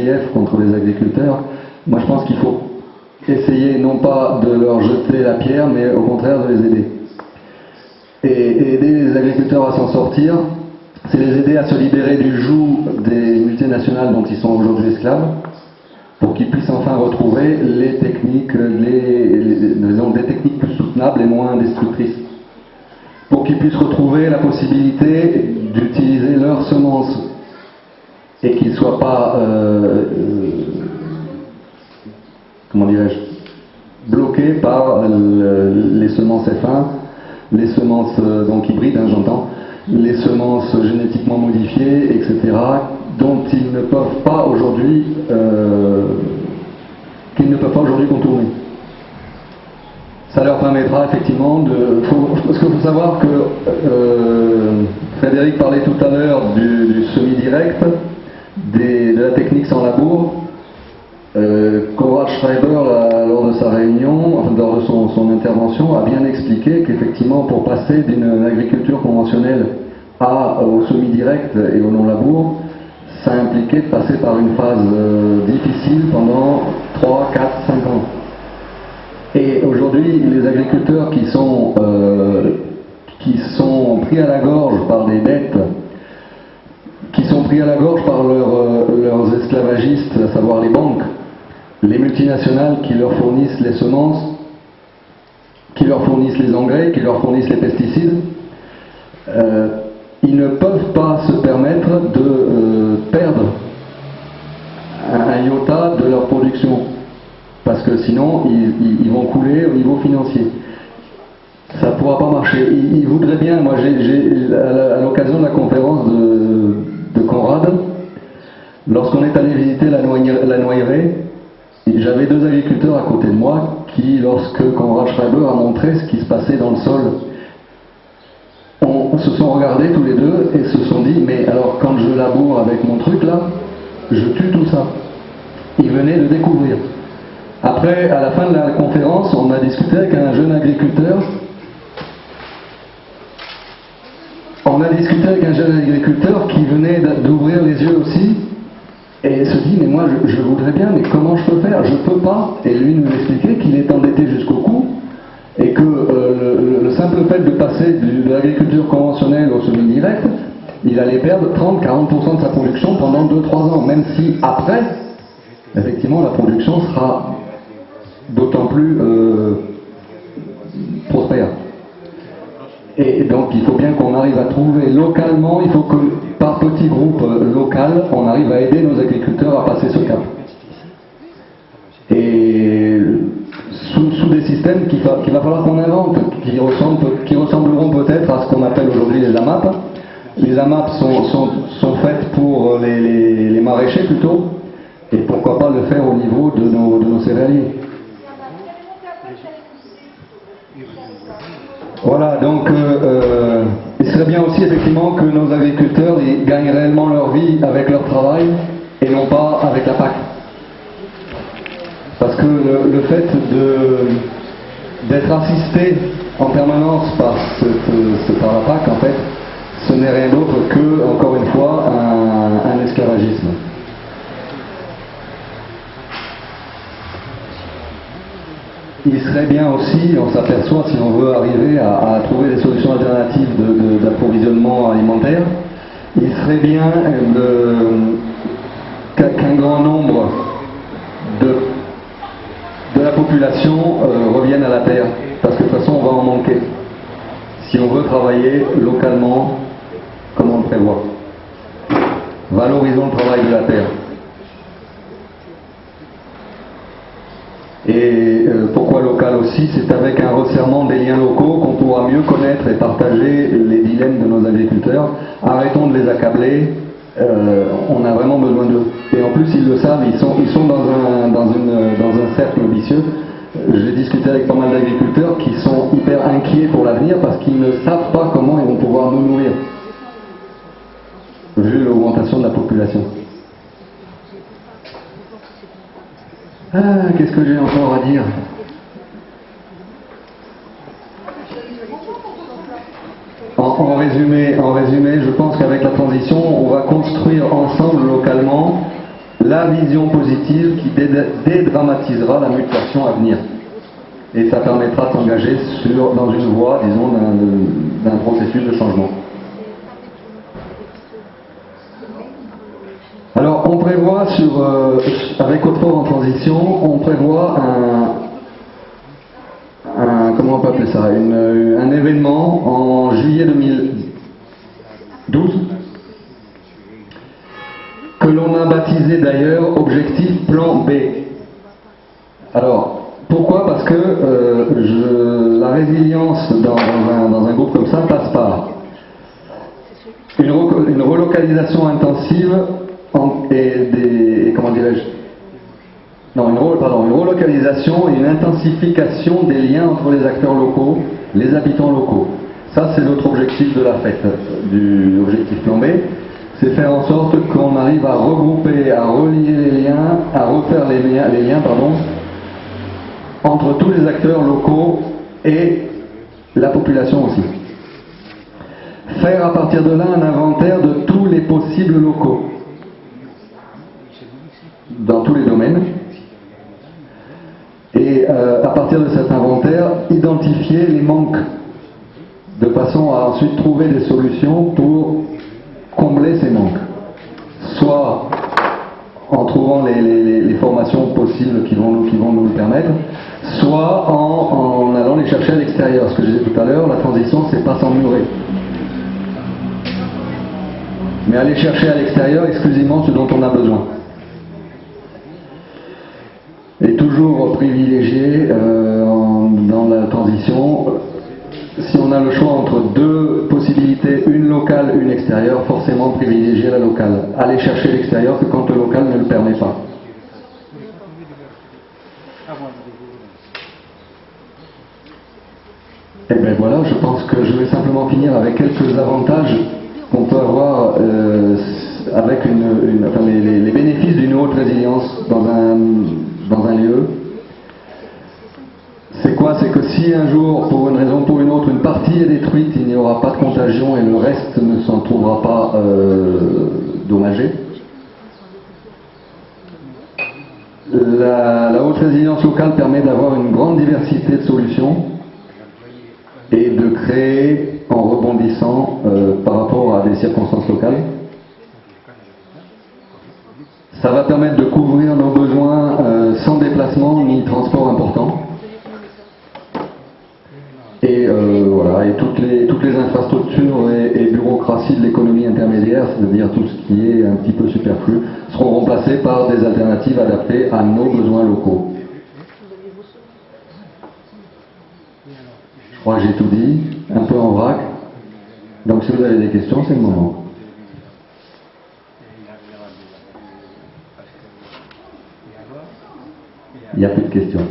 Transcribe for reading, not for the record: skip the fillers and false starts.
griefs contre les agriculteurs. Moi je pense qu'il faut essayer non pas de leur jeter la pierre, mais au contraire de les aider. Et aider les agriculteurs à s'en sortir, c'est les aider à se libérer du joug des multinationales dont ils sont aujourd'hui esclaves, pour qu'ils puissent enfin retrouver les techniques, des techniques plus soutenables et moins destructrices. Pour qu'ils puissent retrouver la possibilité d'utiliser leurs semences et qu'ils ne soient pas, comment dirais-je, bloqués par les semences F1, les semences donc hybrides, hein, j'entends, les semences génétiquement modifiées, etc., dont ils ne peuvent pas aujourd'hui contourner. Ça leur permettra effectivement parce qu'il faut savoir que Frédéric parlait tout à l'heure du semi-direct, de la technique sans labour. Konrad Schreiber, lors de sa réunion, lors de son intervention, a bien expliqué qu'effectivement, pour passer d'une agriculture conventionnelle au semi-direct et au non-labour, ça impliquait de passer par une phase difficile pendant 3, 4, 5 ans. Et aujourd'hui, les agriculteurs qui sont pris à la gorge par des dettes, qui sont pris à la gorge par leurs esclavagistes, à savoir les banques, les multinationales qui leur fournissent les semences, qui leur fournissent les engrais, qui leur fournissent les pesticides, ils ne peuvent pas se permettre de perdre un iota de leur production, parce que sinon ils vont couler au niveau financier. Ça ne pourra pas marcher. Ils voudraient bien, moi à l'occasion de la conférence de Konrad, lorsqu'on est allé visiter la noyerie, j'avais 2 agriculteurs à côté de moi qui, lorsque Konrad Schreiber a montré ce qui se passait dans le sol, on se sont regardés tous les deux et se sont dit, mais alors quand je laboure avec mon truc là, je tue tout ça. Ils venaient de découvrir. Après, à la fin de la conférence, on a discuté avec un jeune agriculteur. Qui venait d'ouvrir les yeux aussi et se dit, mais moi je voudrais bien, mais comment je peux faire? Je peux pas. Et lui nous expliquait qu'il est endetté jusqu'au cou et que le simple fait de passer de l'agriculture conventionnelle au semi-direct, il allait perdre 30-40% de sa production pendant 2-3 ans, même si après, effectivement, la production sera d'autant plus prospère. Et donc il faut bien qu'on arrive à trouver localement, il faut que par petits groupes local, on arrive à aider nos agriculteurs à passer ce cap. Et sous des systèmes qu'il va falloir qu'on invente, qui ressembleront peut-être à ce qu'on appelle aujourd'hui les AMAP. Les AMAP sont faites pour les maraîchers plutôt, et pourquoi pas le faire au niveau de nos céréaliers. Voilà, donc il serait bien aussi effectivement que nos agriculteurs ils gagnent réellement leur vie avec leur travail et non pas avec la PAC. Parce que le fait d'être assisté en permanence par la PAC, en fait, ce n'est rien d'autre que, encore une fois, un esclavagisme. Il serait bien aussi, on s'aperçoit, si on veut arriver à trouver des solutions alternatives d'approvisionnement alimentaire, il serait bien qu'un grand nombre de la population revienne à la terre, parce que de toute façon on va en manquer, si on veut travailler localement comme on le prévoit. Valorisons le travail de la terre. Et pourquoi local aussi? C'est avec un resserrement des liens locaux qu'on pourra mieux connaître et partager les dilemmes de nos agriculteurs. Arrêtons de les accabler, on a vraiment besoin d'eux. Et en plus ils le savent, ils sont dans un cercle vicieux. J'ai discuté avec pas mal d'agriculteurs qui sont hyper inquiets pour l'avenir parce qu'ils ne savent pas comment ils vont pouvoir nous nourrir, vu l'augmentation de la population. Ah, qu'est-ce que j'ai encore à dire? En résumé, je pense qu'avec la transition, on va construire ensemble localement la vision positive qui dédramatisera la mutation à venir. Et ça permettra de s'engager dans une voie, disons, d'un processus de changement. Alors, on prévoit avec Hautefort en transition, on prévoit comment on peut appeler ça, un événement en juillet 2012 que l'on a baptisé d'ailleurs Objectif Plan B. Alors, pourquoi? Parce que la résilience dans un groupe comme ça passe par une relocalisation intensive comment dirais-je? Non, une relocalisation et une intensification des liens entre les acteurs locaux, les habitants locaux. Ça, c'est notre objectif de la fête, du objectif plan B. C'est faire en sorte qu'on arrive à regrouper, à relier les liens, à refaire les liens entre tous les acteurs locaux et la population aussi. Faire à partir de là un inventaire de tous les possibles locaux, dans tous les domaines. Et à partir de cet inventaire, identifier les manques, de façon à ensuite trouver des solutions pour combler ces manques. Soit en trouvant les formations possibles qui vont nous le permettre, soit en allant les chercher à l'extérieur. Ce que je disais tout à l'heure, la transition, c'est pas s'emmurer. Mais aller chercher à l'extérieur exclusivement ce dont on a besoin. Et toujours privilégier dans la transition, si on a le choix entre deux possibilités, une locale, une extérieure, forcément privilégier la locale. Aller chercher l'extérieur que quand le local ne le permet pas. Et bien voilà, je pense que je vais simplement finir avec quelques avantages qu'on peut avoir avec les bénéfices d'une haute résilience dans un lieu. C'est quoi? C'est que si un jour, pour une raison ou pour une autre, une partie est détruite, il n'y aura pas de contagion et le reste ne s'en trouvera pas dommagé. La haute résilience locale permet d'avoir une grande diversité de solutions et de créer en rebondissant par rapport à des circonstances locales. Ça va permettre de couvrir nos besoins sans déplacement ni transport important. Et voilà, et toutes les infrastructures et bureaucraties de l'économie intermédiaire, c'est-à-dire tout ce qui est un petit peu superflu, seront remplacées par des alternatives adaptées à nos besoins locaux. Je crois que j'ai tout dit, un peu en vrac. Donc si vous avez des questions, c'est le moment. Il n'y a plus de questions.